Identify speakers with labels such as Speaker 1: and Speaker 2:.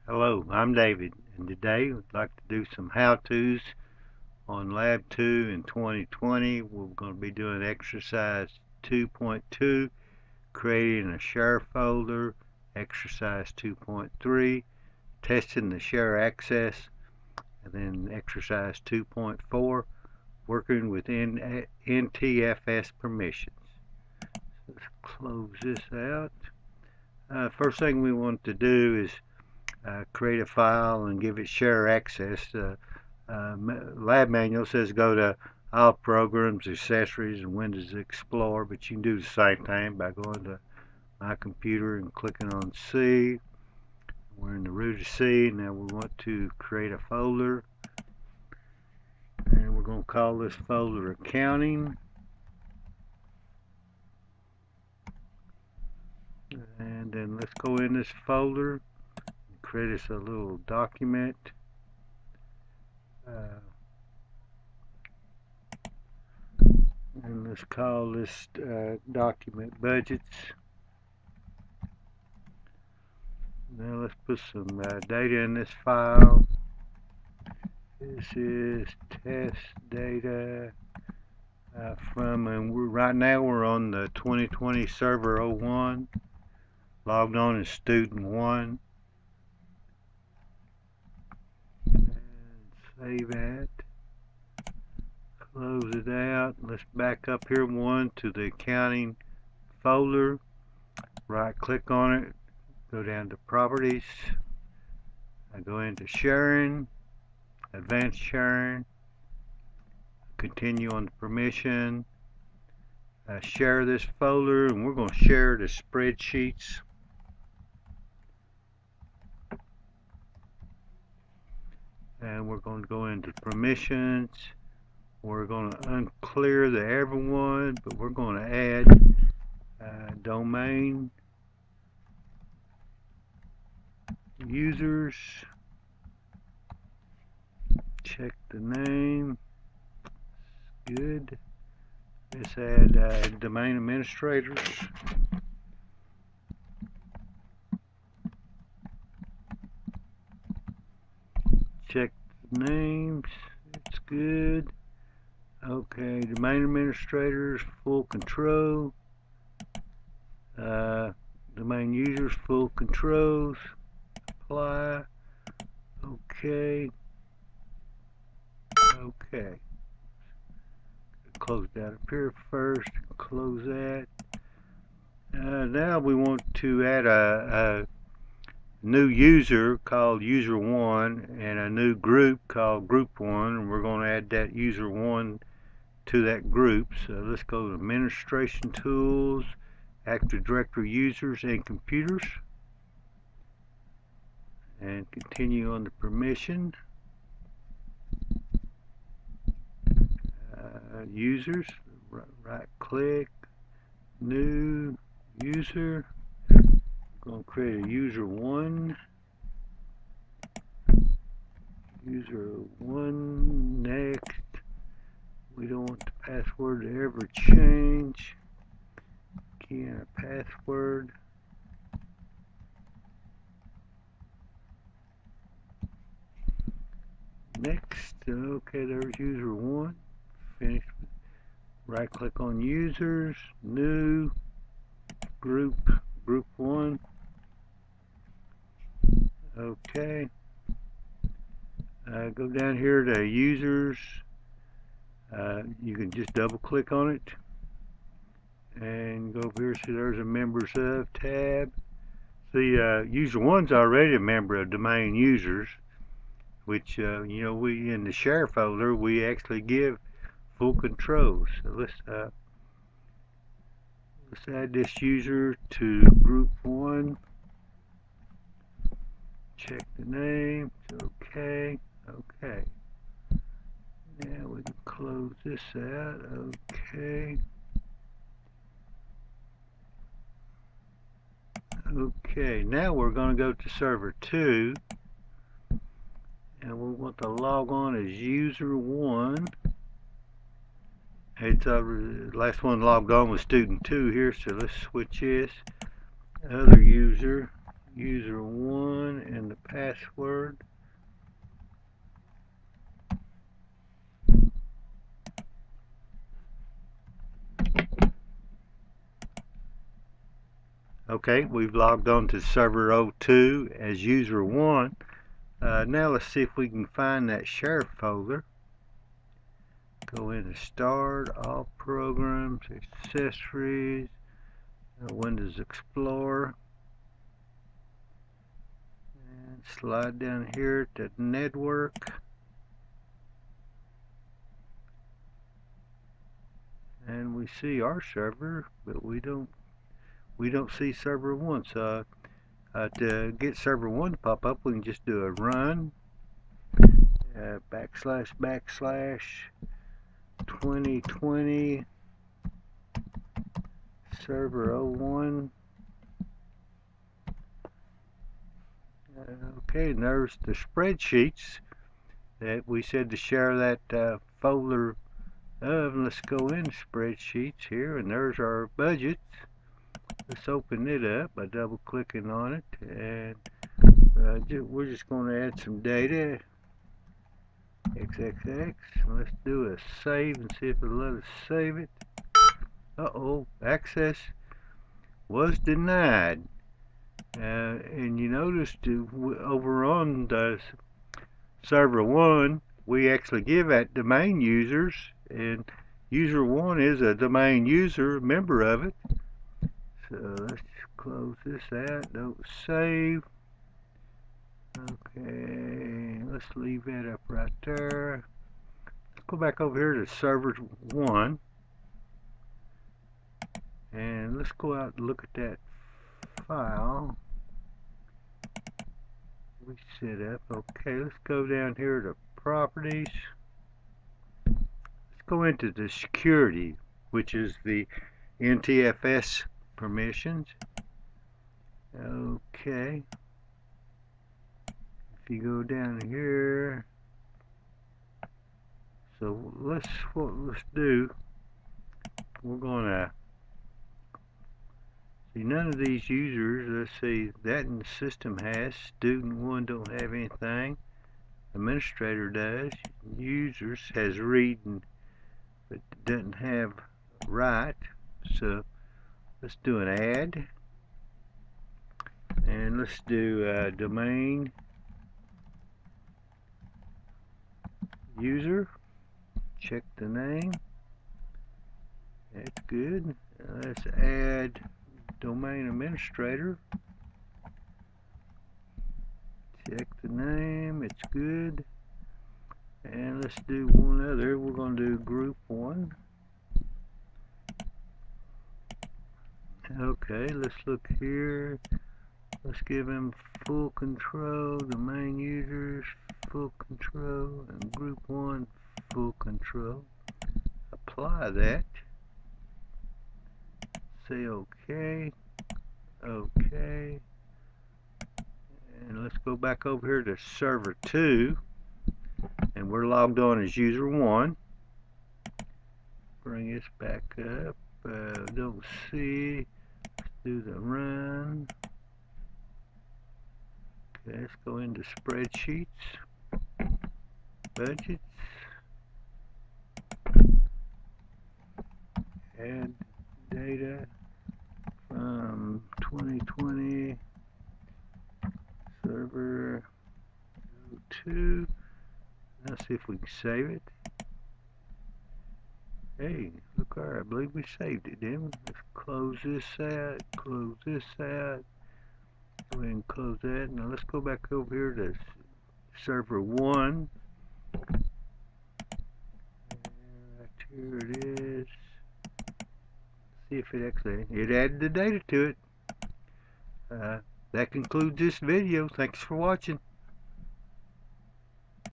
Speaker 1: Hello, I'm David, and today I'd like to do some how-tos on Lab 2 in 2020. We're going to be doing exercise 2.2, creating a share folder, exercise 2.3, testing the share access, and then exercise 2.4, working with NTFS permissions. Let's close this out. First thing we want to do is create a file and give it share access. Lab manual says go to all programs, accessories, and Windows Explorer, but you can do the same thing by going to my computer and clicking on C. We're in the root of C. Now we want to create a folder, and we're going to call this folder accounting. And then let's go in this folder and create us a little document. And let's call this document budgets. Now let's put some data in this file. This is test data and right now we're on the 2020 server 01, logged on as student 1. And save that. Close it out. Let's back up here to the accounting folder. Right click on it. Go down to properties. I go into sharing, advanced sharing, continue on the permission. Share this folder, and we're going to share the spreadsheets. And we're going to go into permissions. We're going to unclear the everyone, but we're going to add domain users. Check the name. Good. Let's add domain administrators. Check the names. It's good. Okay, domain administrators, full control. Domain users, full controls. Apply. Okay. Okay. Close that up here first. Close that. Now we want to add a new user called user 1 and a new group called group 1, and we're going to add that user 1 to that group. So let's go to administration tools, Active Directory users and computers, and continue on the permission. Users, right click, new user. We're going to create a user 1. User 1, next. We don't want the password to ever change. Key in a password. Next. Okay, there's user 1. Finished. Right click on users, new, group 1. Okay. Go down here to users. You can just double click on it and go over here. See, there's a members of tab. See, user 1's already a member of domain users, which we in the share folder we actually give full control. So let's add this user to group 1. Check the name. Okay. Okay. Now we can close this out. Okay. Okay. Now we're going to go to server 2, and we want to log on as user 1. It's last one logged on was student 2 here, so let's switch this. Other user, user 1, and the password. Okay, we've logged on to server 02 as user 1. Now let's see if we can find that share folder. Go into Start, All Programs, Accessories, Windows Explorer, and slide down here to Network, and we see our server, but we don't see server 1. So to get server 1 to pop up, we can just do a run //2020 server 01. Okay, and there's the spreadsheets that we said to share that folder of. Let's go in spreadsheets here, and there's our budgets. Let's open it up by double clicking on it, and we're just going to add some data. XXX. Let's do a save and see if it'll let us save it. Uh-oh, access was denied. And you noticed over on the server 1, we actually give that domain users, and user 1 is a domain user, member of it. So let's close this out. Don't save. Okay, let's leave that up right there. Let's go back over here to server 1, and let's go out and look at that file we set up. Okay, let's go down here to properties. Let's go into the security, which is the NTFS permissions. Okay, if you go down here, so let's do, we're gonna see none of these users. Let's see, that in the system has, student 1 don't have anything, administrator does, users has read but doesn't have write. So let's do an add, and let's do domain user, check the name, that's good. Let's add domain administrator, check the name, it's good. And let's do one other. We're going to do group 1. Okay, let's look here. Let's give him full control, domain users, full control, and group 1, full control. Apply that. Say OK. OK. And let's go back over here to server 2. And we're logged on as user 1. Bring this back up. Don't see. Let's do the run. Okay, let's go into spreadsheets, budgets, add data from 2020 server 02. Let's see if we can save it. Hey, look, I believe we saved it, didn't we? Let's close this out, close this out. Go ahead and close that. Now let's go back over here to server 1. Right here it is. See if it actually, it added the data to it. That concludes this video. Thanks for watching.